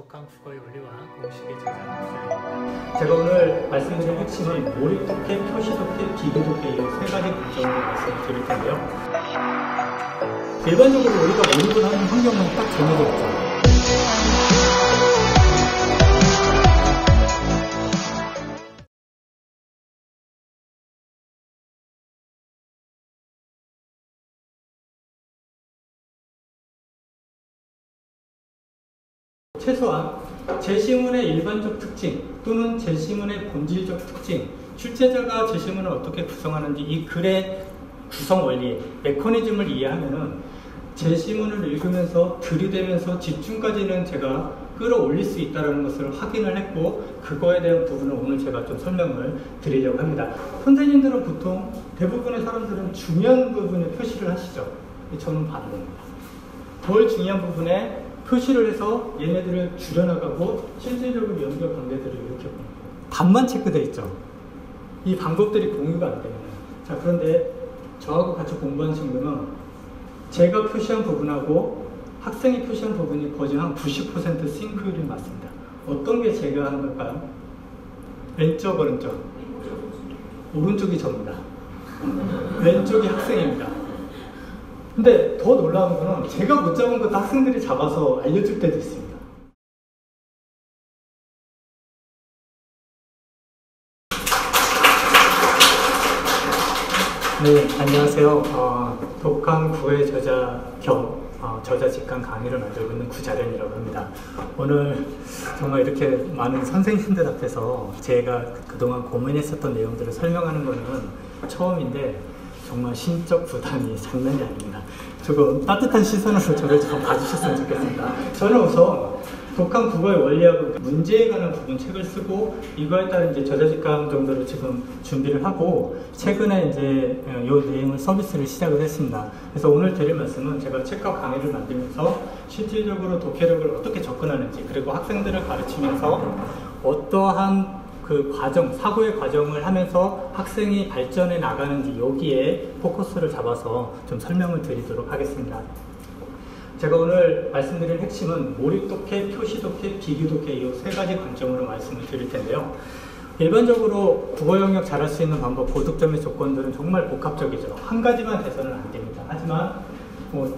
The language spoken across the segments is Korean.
독한 국어의 원리와 공식의 저자는 구자입니다. 제가 오늘 말씀드릴 핵심은 몰입독해, 표시독해, 비교독해 이 세 가지 관점으로 말씀을 드릴 텐데요. 일반적으로 우리가 몰입을 하는 환경은 딱 정해져 있죠. 최소한 제시문의 일반적 특징 또는 제시문의 본질적 특징, 출제자가 제시문을 어떻게 구성하는지 이 글의 구성 원리, 메커니즘을 이해하면은 제시문을 읽으면서 들이대면서 집중까지는 제가 끌어올릴 수 있다는 것을 확인을 했고, 그거에 대한 부분을 오늘 제가 좀 설명을 드리려고 합니다. 선생님들은 보통 대부분의 사람들은 중요한 부분에 표시를 하시죠. 저는 반대입니다. 덜 중요한 부분에 표시를 해서 얘네들을 줄여나가고 실질적으로 연결 관계들을 이렇게 보는 거예요. 답만 체크되어 있죠. 이 방법들이 공유가 안 되는 거예요. 자, 그런데 저하고 같이 공부한 친구는 제가 표시한 부분하고 학생이 표시한 부분이 거의 한 90% 싱크율이 맞습니다. 어떤 게 제가 하는 걸까요? 왼쪽, 오른쪽? 오른쪽이 저입니다. 왼쪽이 학생입니다. 근데 더 놀라운 거는 제가 못 잡은 것도 학생들이 잡아서 알려줄 때도 있습니다. 네, 안녕하세요. 독한 구의 저자 겸 저자 직관 강의를 만들고 있는 구자련이라고 합니다. 오늘 정말 이렇게 많은 선생님들 앞에서 제가 그동안 고민했었던 내용들을 설명하는 거는 처음인데 정말 심적 부담이 장난이 아닙니다. 조금 따뜻한 시선으로 저를 좀 봐주셨으면 좋겠습니다. 저는 우선 독한 국어의 원리하고 문제에 관한 부분 책을 쓰고 이거에 따른 이제 저자직강 정도를 지금 준비를 하고 최근에 이제 이 내용을 서비스를 시작을 했습니다. 그래서 오늘 드릴 말씀은 제가 책과 강의를 만들면서 실질적으로 독해력을 어떻게 접근하는지, 그리고 학생들을 가르치면서 어떠한 그 과정, 사고의 과정을 하면서 학생이 발전해 나가는지 여기에 포커스를 잡아서 좀 설명을 드리도록 하겠습니다. 제가 오늘 말씀드릴 핵심은 몰입독해, 표시독해, 비교독해 이 세 가지 관점으로 말씀을 드릴 텐데요. 일반적으로 국어 영역 잘할 수 있는 방법, 고득점의 조건들은 정말 복합적이죠. 한 가지만 돼서는 안 됩니다. 하지만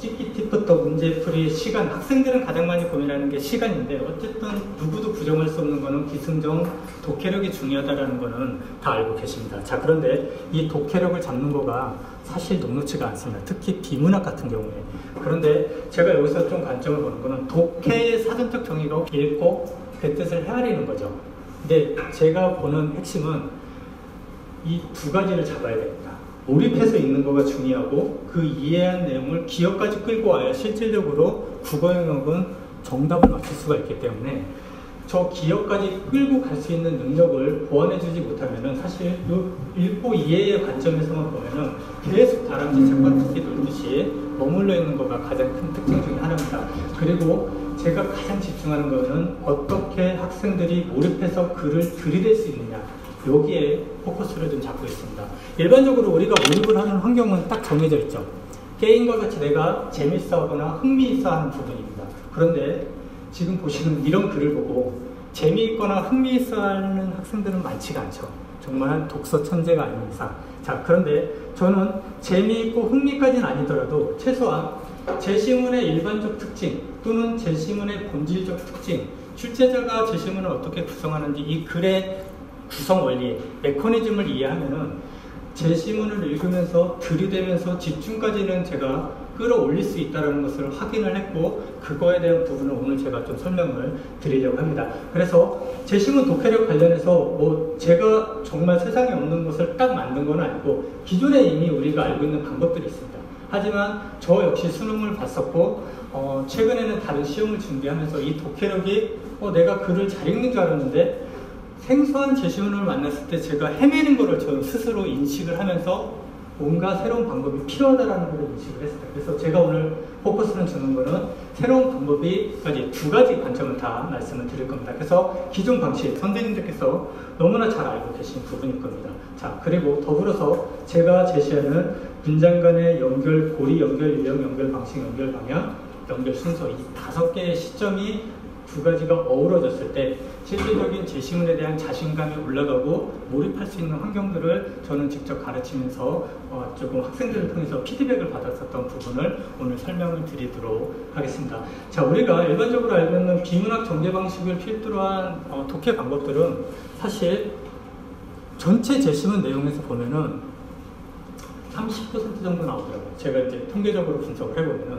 찍기 팁부터 문제풀이, 시간, 학생들은 가장 많이 고민하는 게 시간인데 어쨌든 누구도 부정할 수 없는 거는 기승정, 독해력이 중요하다는 거는 다 알고 계십니다. 자, 그런데 이 독해력을 잡는 거가 사실 녹록지가 않습니다. 특히 비문학 같은 경우에. 그런데 제가 여기서 좀 관점을 보는 거는 독해의 사전적 정의가 읽고 그 뜻을 헤아리는 거죠. 근데 제가 보는 핵심은 이 두 가지를 잡아야 됩니다. 몰입해서 읽는 거가 중요하고 그 이해한 내용을 기억까지 끌고 와야 실질적으로 국어 영역은 정답을 맞출 수가 있기 때문에 저 기억까지 끌고 갈 수 있는 능력을 보완해주지 못하면은 사실 그 읽고 이해의 관점에서만 보면은 계속 다람쥐 책바퀴 돌듯이 머물러 있는 거가 가장 큰 특징 중에 하나입니다. 그리고 제가 가장 집중하는 거는 어떻게 학생들이 몰입해서 글을 들이댈 수 있느냐, 여기에 포커스를 좀 잡고 있습니다. 일반적으로 우리가 몰입을 하는 환경은 딱 정해져 있죠. 게임과 같이 내가 재밌어 하거나 흥미있어 하는 부분입니다. 그런데 지금 보시는 이런 글을 보고 재미있거나 흥미있어 하는 학생들은 많지가 않죠. 정말 독서 천재가 아닌 이상. 자, 그런데 저는 재미있고 흥미까지는 아니더라도 최소한 제시문의 일반적 특징 또는 제시문의 본질적 특징, 출제자가 제시문을 어떻게 구성하는지 이 글의 구성 원리, 메커니즘을 이해하면은 제시문을 읽으면서 들이대면서 집중까지는 제가 끌어올릴 수 있다는 것을 확인을 했고, 그거에 대한 부분을 오늘 제가 좀 설명을 드리려고 합니다. 그래서 제시문 독해력 관련해서 제가 정말 세상에 없는 것을 딱 만든 건 아니고 기존에 이미 우리가 알고 있는 방법들이 있습니다. 하지만 저 역시 수능을 봤었고 최근에는 다른 시험을 준비하면서 이 독해력이 내가 글을 잘 읽는 줄 알았는데 생소한 제시문을 만났을 때 제가 헤매는 거를 저는 스스로 인식을 하면서 뭔가 새로운 방법이 필요하다는 걸 인식을 했어요. 그래서 제가 오늘 포커스를 주는 거는 새로운 방법이 두 가지 관점을 다 말씀을 드릴 겁니다. 그래서 기존 방식, 선생님들께서 너무나 잘 알고 계신 부분일 겁니다. 자, 그리고 더불어서 제가 제시하는 문장 간의 연결, 고리 연결, 유형 연결 방식, 연결 방향, 연결 순서 이 5개의 시점이 두 가지가 어우러졌을 때 실질적인 제시문에 대한 자신감이 올라가고 몰입할 수 있는 환경들을 저는 직접 가르치면서 조금 학생들을 통해서 피드백을 받았었던 부분을 오늘 설명을 드리도록 하겠습니다. 자, 우리가 일반적으로 알고 있는 비문학 전개 방식을 필두로 한 독해 방법들은 사실 전체 제시문 내용에서 보면은 30% 정도 나오더라고요. 제가 이제 통계적으로 분석을 해보면은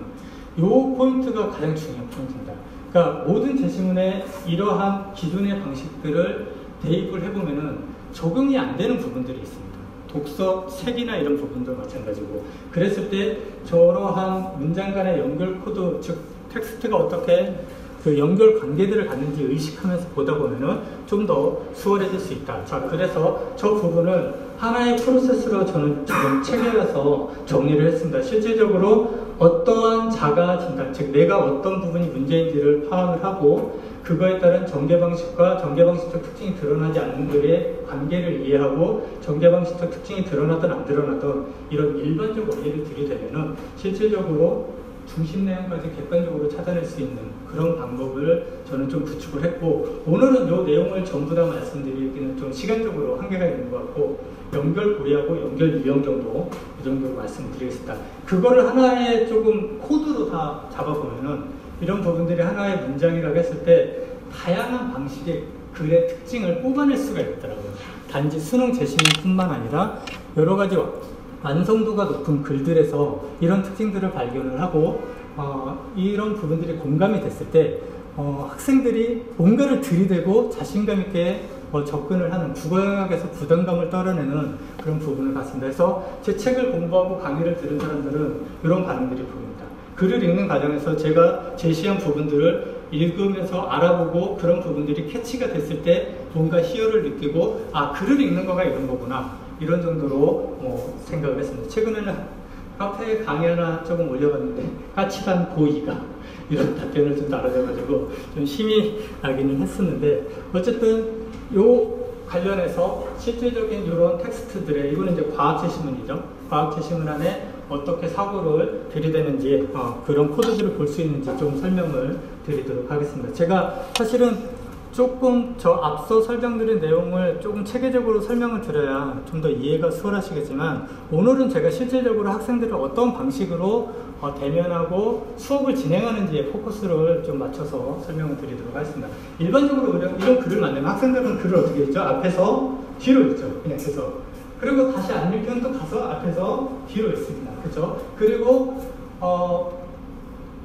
이 포인트가 가장 중요한 포인트입니다. 그러니까 모든 제시문에 이러한 기존의 방식들을 대입을 해보면은 적용이 안 되는 부분들이 있습니다. 독서, 색이나 이런 부분도 마찬가지고, 그랬을 때 저러한 문장 간의 연결 코드, 즉 텍스트가 어떻게 그 연결 관계들을 갖는지 의식하면서 보다 보면은 좀 더 수월해질 수 있다. 자, 그래서 저 부분을 하나의 프로세스로 저는 지금 체계해서 정리를 했습니다. 실질적으로 어떠한 자가 진단, 즉 내가 어떤 부분이 문제인지를 파악을 하고 그거에 따른 전개 방식과 전개 방식적 특징이 드러나지 않는 것의 관계를 이해하고 전개 방식적 특징이 드러나든 안 드러나든 이런 일반적 원리를 들이대면은 실질적으로 중심 내용까지 객관적으로 찾아낼 수 있는 그런 방법을 저는 좀 구축을 했고, 오늘은 이 내용을 전부 다 말씀드리기는 좀 시간적으로 한계가 있는 것 같고 연결 고리하고 연결 유형 정도 이 정도로 말씀드리겠습니다. 그거를 하나의 조금 코드로 다 잡아보면은 이런 부분들이 하나의 문장이라고 했을 때 다양한 방식의 글의 특징을 뽑아낼 수가 있더라고요. 단지 수능 제시문뿐만 아니라 여러 가지 완성도가 높은 글들에서 이런 특징들을 발견을 하고 이런 부분들이 공감이 됐을 때 학생들이 뭔가를 들이대고 자신감 있게 접근을 하는 국어 영역에서 부담감을 떨어내는 그런 부분을 갖습니다. 그래서 제 책을 공부하고 강의를 들은 사람들은 이런 반응들이 보입니다. 글을 읽는 과정에서 제가 제시한 부분들을 읽으면서 알아보고 그런 부분들이 캐치가 됐을 때 뭔가 희열을 느끼고 글을 읽는 거가 이런 거구나, 이런 정도로 생각을 했습니다. 최근에는 카페에 강의 하나 조금 올려봤는데 까칠한 고2가 이런 답변을 좀 달아줘가지고 좀 힘이 나기는 했었는데, 어쨌든 요 관련해서 실질적인 이런 텍스트들의, 이거는 이제 과학 제시문이죠. 과학 제시문 안에 어떻게 사고를 들이대는지 그런 코드들을 볼 수 있는지 좀 설명을 드리도록 하겠습니다. 제가 사실은 조금 저 앞서 설명드린 내용을 조금 체계적으로 설명을 드려야 좀 더 이해가 수월하시겠지만, 오늘은 제가 실질적으로 학생들을 어떤 방식으로 대면하고 수업을 진행하는지에 포커스를 좀 맞춰서 설명을 드리도록 하겠습니다. 일반적으로 이런 글을 만들면 학생들은 글을 어떻게 읽죠? 앞에서 뒤로 읽죠. 그냥 해서. 그리고 다시 안 읽으면 또 가서 앞에서 뒤로 읽습니다. 그렇죠? 그리고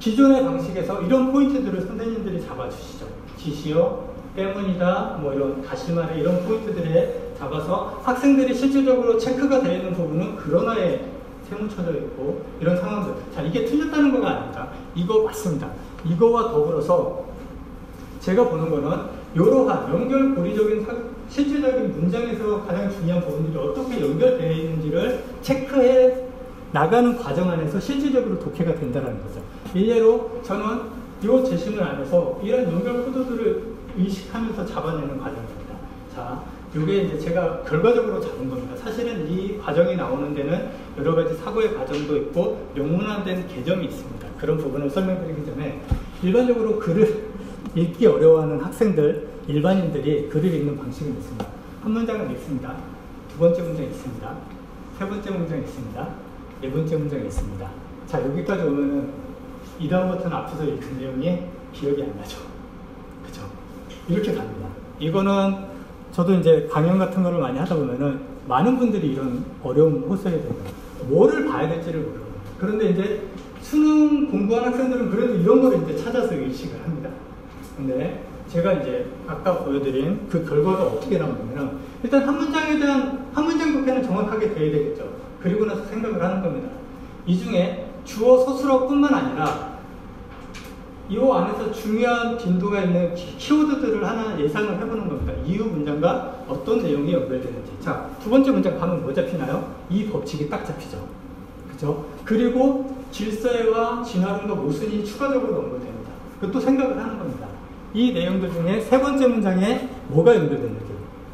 기존의 방식에서 이런 포인트들을 선생님들이 잡아주시죠. 지시어, 때문이다, 뭐 이런 다시마를 이런 포인트들에 잡아서 학생들이 실질적으로 체크가 되어 있는 부분은 그러나에 세무쳐져 있고 이런 상황들. 자, 이게 틀렸다는 거가 아닙니다. 이거 맞습니다. 이거와 더불어서 제가 보는 거는 이러한 연결 고리적인 실질적인 문장에서 가장 중요한 부분들이 어떻게 연결되어 있는지를 체크해 나가는 과정 안에서 실질적으로 독해가 된다는 거죠. 일례로 저는 이 제시문 안에서 이런 연결 코드들을 의식하면서 잡아내는 과정입니다. 자, 이게 이제 제가 결과적으로 잡은 겁니다. 사실은 이 과정이 나오는 데는 여러 가지 사고의 과정도 있고 명문화된 개념이 있습니다. 그런 부분을 설명드리기 전에 일반적으로 글을 읽기 어려워하는 학생들, 일반인들이 글을 읽는 방식은 있습니다. 한 문장을 읽습니다. 두 번째 문장이 있습니다. 세 번째 문장이 있습니다. 네 번째 문장이 있습니다. 자, 여기까지 오면은 이 다음부터는 앞에서 읽은 내용이 기억이 안 나죠. 그죠? 이렇게 갑니다. 이거는 저도 이제 강연 같은 거를 많이 하다 보면은 많은 분들이 이런 어려운 호소에 됩니다. 뭐를 봐야 될지를 모르는 거예요. 그런데 이제 수능 공부한 학생들은 그래도 이런 거를 이제 찾아서 의식을 합니다. 근데 제가 이제 아까 보여드린 그 결과가 어떻게 나오냐면, 일단 한 문장에 대한 한 문장 독해는 정확하게 돼야 되겠죠. 그리고 나서 생각을 하는 겁니다. 이 중에 주어 서술어뿐만 아니라 이 안에서 중요한 빈도가 있는 키워드들을 하나 예상을 해보는 겁니다. 이후 문장과 어떤 내용이 연결되는지. 자, 두 번째 문장 가면 뭐 잡히나요? 이 법칙이 딱 잡히죠. 그죠? 그리고 질서와 진화론과 모순이 추가적으로 연결됩니다. 그것도 생각을 하는 겁니다. 이 내용들 중에 세 번째 문장에 뭐가 연결되는지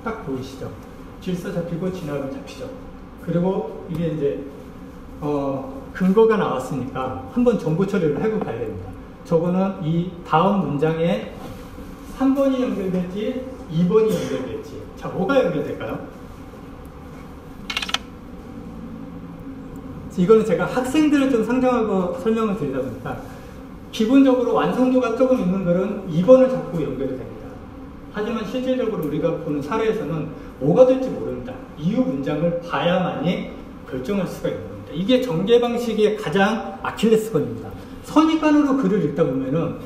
딱 보이시죠? 질서 잡히고 진화론 잡히죠. 그리고 이게 이제 근거가 나왔으니까 한번 정보 처리를 해고 가야 됩니다. 저거는 이 다음 문장에 3번이 연결될지 2번이 연결될지. 자, 뭐가 연결될까요? 이거는 제가 학생들을 좀 상정하고 설명을 드리다 보니까 기본적으로 완성도가 조금 있는 글은 2번을 잡고 연결이 됩니다. 하지만 실질적으로 우리가 보는 사례에서는 뭐가 될지 모릅니다. 이후 문장을 봐야만이 결정할 수가 있는 겁니다. 이게 전개 방식의 가장 아킬레스건입니다. 선입관으로 글을 읽다 보면은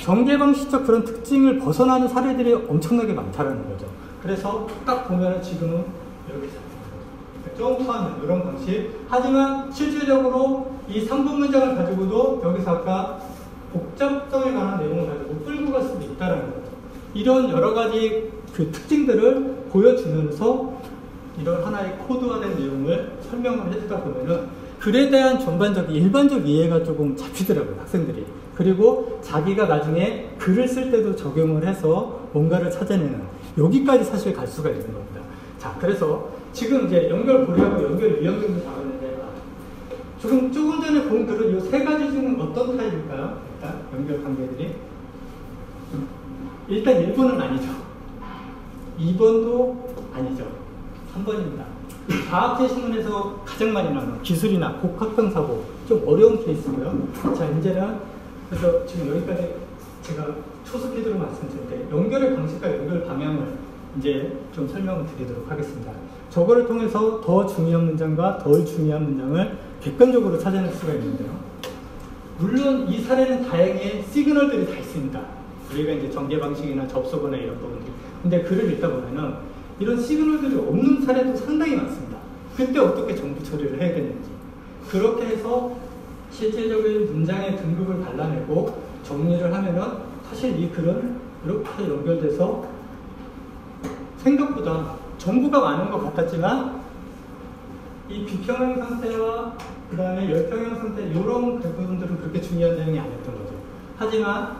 전개 방식적 그런 특징을 벗어나는 사례들이 엄청나게 많다라는 거죠. 그래서 딱 보면은 지금은 이렇게 잡힙니다. 점프하는 이런 방식. 하지만 실질적으로 이 3번 문장을 가지고도 여기서 아까 복잡성에 관한 내용을 가지고 끌고 갈 수도 있다는 거죠. 이런 여러 가지 그 특징들을 보여주면서 이런 하나의 코드화된 내용을 설명을 해주다 보면은 글에 대한 전반적인 일반적 이해가 조금 잡히더라고요, 학생들이. 그리고 자기가 나중에 글을 쓸 때도 적용을 해서 뭔가를 찾아내는 여기까지 사실 갈 수가 있는 겁니다. 자, 그래서 지금 이제 연결 고리하고 연결 위험점도 잡았는데 조금 전에 본 글은 이 세 가지 중은 어떤 타입일까요? 일단 연결 관계들이 일단 1번은 아니죠. 2번도 아니죠. 3번입니다. 과학제 신문에서 가장 많이 나오는 기술이나 곡합성 사고 좀 어려운 케이스고요. 자, 이제는 그래서 지금 여기까지 제가 초속히드로 말씀드릴 때 연결의 방식과 연결 방향을 이제 좀 설명을 드리도록 하겠습니다. 저거를 통해서 더 중요한 문장과 덜 중요한 문장을 객관적으로 찾아낼 수가 있는데요. 물론 이 사례는 다행히 시그널들이 다 있습니다. 우리가 이제 전개 방식이나 접속어나 이런 부분들. 근데 글을 읽다 보면은 이런 시그널들이 없는 사례도 상당히 많습니다. 그때 어떻게 정부 처리를 해야 되는지. 그렇게 해서 실질적인 문장의 등급을 발라내고 정리를 하면은 사실 이 글은 이렇게 연결돼서 생각보다 정보가 많은 것 같았지만 이 비평형 상태와 그 다음에 열평형 상태 이런 부분들은 그렇게 중요한 내용이 아니었던 거죠. 하지만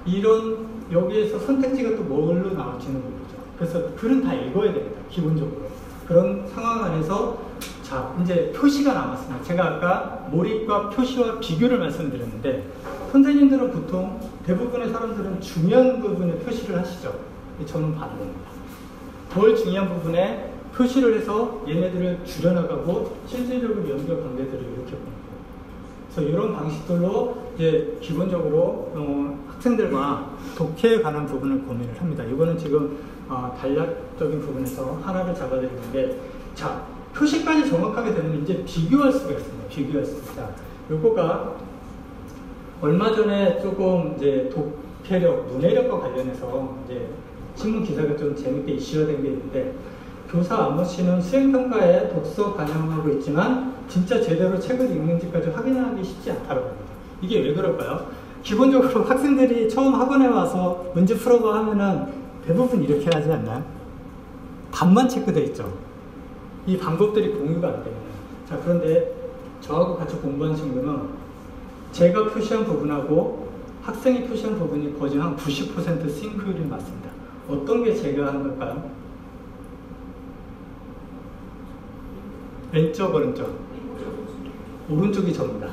이런 여기에서 선택지가 또 뭘로 나올지는 모르죠. 그래서 글은 다 읽어야 됩니다. 기본적으로. 그런 상황 안에서 자, 이제 표시가 남았습니다. 제가 아까 몰입과 표시와 비교를 말씀드렸는데 선생님들은 보통 대부분의 사람들은 중요한 부분에 표시를 하시죠. 저는 반대입니다. 덜 중요한 부분에 표시를 해서 얘네들을 줄여나가고 실질적으로 연결 관계들을 이렇게 보는 거예요. 그래서 이런 방식들로 이제 기본적으로 학생들과 독해에 관한 부분을 고민을 합니다. 이거는 지금 단락적인 부분에서 하나를 잡아드리는데, 자, 표시까지 정확하게 되면 이제 비교할 수가 있습니다. 비교할 수 있다. 요거가 얼마 전에 조금 이제 독해력, 문해력과 관련해서 이제 신문 기사가 좀 재밌게 이슈화된 게 있는데, 교사 안모 씨는 수행평가에 독서 반영하고 있지만 진짜 제대로 책을 읽는지까지 확인하기 쉽지 않다고 합니다. 이게 왜 그럴까요? 기본적으로 학생들이 처음 학원에 와서 문제 풀어봐 하면은 대부분 이렇게 하지 않나요? 답만 체크돼 있죠. 이 방법들이 공유가 안 됩니다. 자, 그런데 저하고 같이 공부한 친구는 제가 표시한 부분하고 학생이 표시한 부분이 거의 한 90% 싱크율이 맞습니다. 어떤 게 제가 하는 걸까요? 왼쪽, 오른쪽. 오른쪽이 접니다.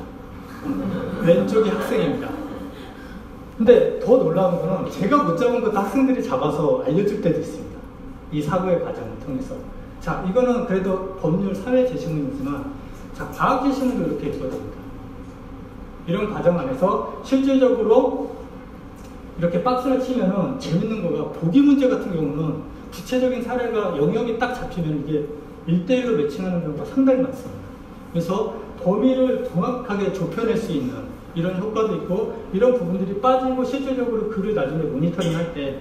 왼쪽이 학생입니다. 근데 더 놀라운 거는 제가 못 잡은 것도 학생들이 잡아서 알려줄 때도 있습니다. 이 사고의 과정을 통해서. 자, 이거는 그래도 법률 사회 제시문이지만, 자, 과학 제시문도 이렇게 있거든요. 이런 과정 안에서 실질적으로 이렇게 박스를 치면은 재밌는 거가 보기 문제 같은 경우는 구체적인 사례가 영역이 딱 잡히면 이게 1대1로 매칭하는 경우가 상당히 많습니다. 그래서 범위를 정확하게 좁혀낼 수 있는 이런 효과도 있고, 이런 부분들이 빠지고 실질적으로 글을 나중에 모니터링 할 때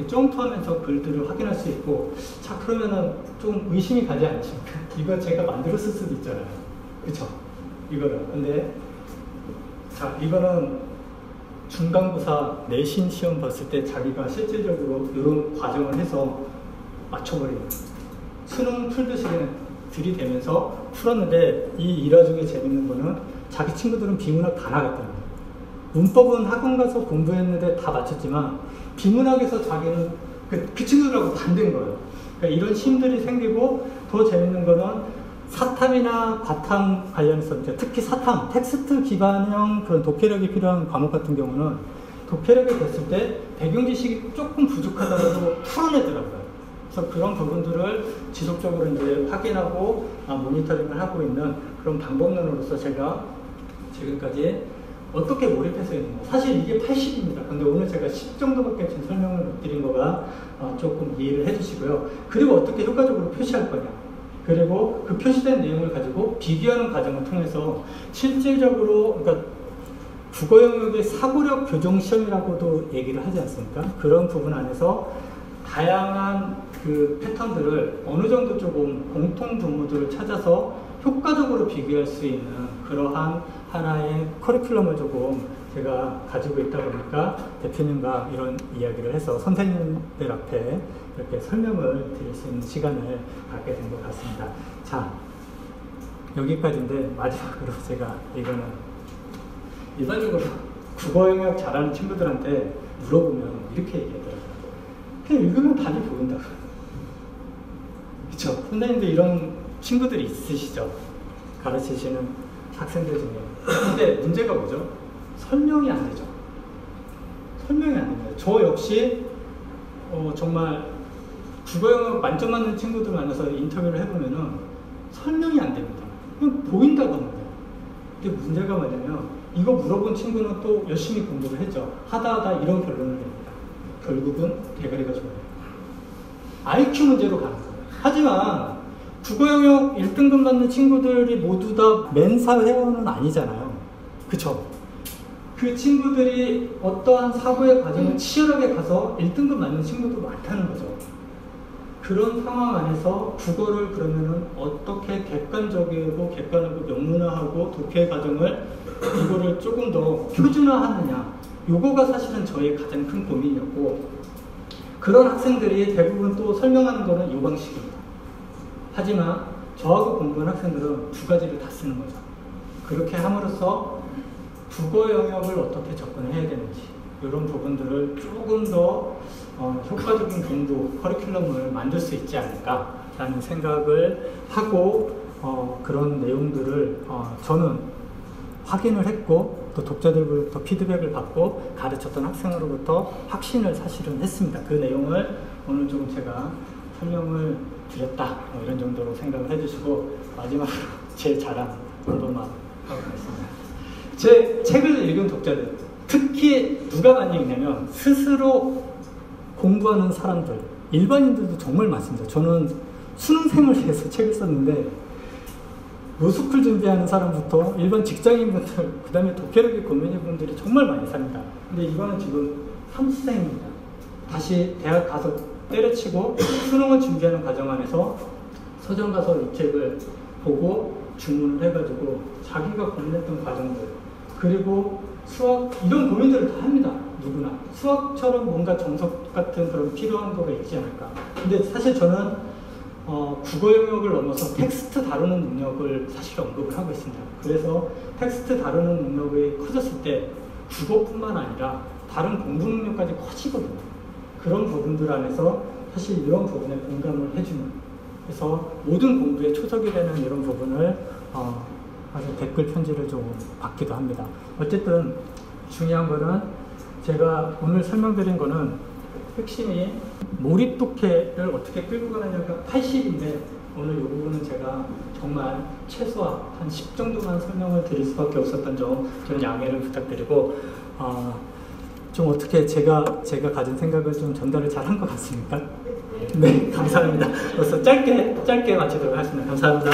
점프하면서 글들을 확인할 수 있고, 자, 그러면은 좀 의심이 가지 않습니까? 이거 제가 만들었을 수도 있잖아요. 그쵸? 이거를. 근데, 자, 이거는 중간고사 내신 시험 봤을 때 자기가 실질적으로 이런 과정을 해서 맞춰버리는, 수능 풀듯이 그냥 들이대면서 풀었는데, 이 일화 중에 재밌는 거는 자기 친구들은 비문학 다 나갔다는 거예요. 문법은 학원 가서 공부했는데 다 맞췄지만 비문학에서 자기는 그 친구들하고 반대인 거예요. 그러니까 이런 심들이 생기고, 더 재밌는 거는 사탐이나 과탐 관련해서 특히 사탐, 텍스트 기반형 그런 독해력이 필요한 과목 같은 경우는 독해력이 됐을 때 배경 지식이 조금 부족하다고 풀어내더라고요. 그래서 그런 부분들을 지속적으로 이제 확인하고 모니터링을 하고 있는 그런 방법론으로서 제가 지금까지 어떻게 몰입해서 있는가. 사실 이게 80입니다. 근데 오늘 제가 10 정도밖에 지금 설명을 못 드린 거가 조금 이해를 해주시고요. 그리고 어떻게 효과적으로 표시할 거냐. 그리고 그 표시된 내용을 가지고 비교하는 과정을 통해서 실질적으로, 그러니까 국어 영역의 사고력 교정 시험이라고도 얘기를 하지 않습니까? 그런 부분 안에서 다양한 그 패턴들을 어느 정도 조금 공통 분모들을 찾아서 효과적으로 비교할 수 있는 그러한 하나의 커리큘럼을 조금 제가 가지고 있다 보니까 대표님과 이런 이야기를 해서 선생님들 앞에 이렇게 설명을 드릴 수 있는 시간을 갖게 된 것 같습니다. 자, 여기까지인데 마지막으로 제가 이거는 일반적으로 국어 영역 잘하는 친구들한테 물어보면 이렇게 얘기하더라고요. 그냥 읽으면 답이 보인다. 그쵸? 선생님도 이런 친구들이 있으시죠? 가르치시는 학생들 중에. 근데 문제가 뭐죠? 설명이 안 되죠. 설명이 안 됩니다. 저 역시 정말 국어 영역 만점 맞는 친구들 만나서 인터뷰를 해보면은 설명이 안 됩니다. 그냥 보인다고 합니다. 근데 문제가 뭐냐면 이거 물어본 친구는 또 열심히 공부를 했죠. 하다 이런 결론을 냅니다. 결국은 대가리가 좋아요. IQ 문제로 가는 거예요. 하지만 국어 영역 1등급 받는 친구들이 모두 다 멘사 회원은 아니잖아요. 그쵸? 그 친구들이 어떠한 사고의 과정을 치열하게 가서 1등급 맞는 친구도 많다는 거죠. 그런 상황 안에서 국어를 그러면은 어떻게 객관적이고 명문화하고 독해 과정을 이거를 조금 더 표준화하느냐. 요거가 사실은 저의 가장 큰 고민이었고, 그런 학생들이 대부분 또 설명하는 거는 요 방식입니다. 하지만 저하고 공부한 학생들은 두 가지를 다 쓰는 거죠. 그렇게 함으로써 국어 영역을 어떻게 접근해야 되는지 이런 부분들을 조금 더 효과적인 공부 커리큘럼을 만들 수 있지 않을까라는 생각을 하고 그런 내용들을 저는 확인을 했고 또 독자들부터 피드백을 받고 가르쳤던 학생으로부터 확신을 사실은 했습니다. 그 내용을 오늘 좀 제가 설명을 드렸다 이런 정도로 생각을 해주시고 마지막으로 제 자랑 한 번만 하고 가겠습니다. 제 책을 읽은 독자들, 특히 누가 많이 읽냐면 스스로 공부하는 사람들, 일반인들도 정말 많습니다. 저는 수능생을 위해서 책을 썼는데 로스쿨 준비하는 사람부터 일반 직장인분들, 그 다음에 독해력이 고민인 분들이 정말 많이 삽니다. 근데 이거는 지금 삼수생입니다. 다시 대학 가서 때려치고 수능을 준비하는 과정 안에서 서점 가서 이 책을 보고 주문을 해가지고 자기가 고민했던 과정들, 그리고 수학, 이런 고민들을 다 합니다. 누구나. 수학처럼 뭔가 정석 같은 그런 필요한 거가 있지 않을까. 근데 사실 저는 국어 영역을 넘어서 텍스트 다루는 능력을 사실 언급을 하고 있습니다. 그래서 텍스트 다루는 능력이 커졌을 때 국어뿐만 아니라 다른 공부 능력까지 커지거든요. 그런 부분들 안에서 사실 이런 부분에 공감을 해주는, 그래서 모든 공부에 초석이 되는 이런 부분을 아주 댓글 편지를 좀 받기도 합니다. 어쨌든 중요한 거는 제가 오늘 설명드린 거는 핵심이 몰입 독해를 어떻게 끌고 가느냐가 80인데 오늘 이 부분은 제가 정말 최소한 한 10 정도만 설명을 드릴 수밖에 없었던 점 좀 양해를 부탁드리고 좀 어떻게 제가 가진 생각을 좀 전달을 잘 한 것 같습니까? 네, 감사합니다. 그래서 짧게 마치도록 하겠습니다. 감사합니다.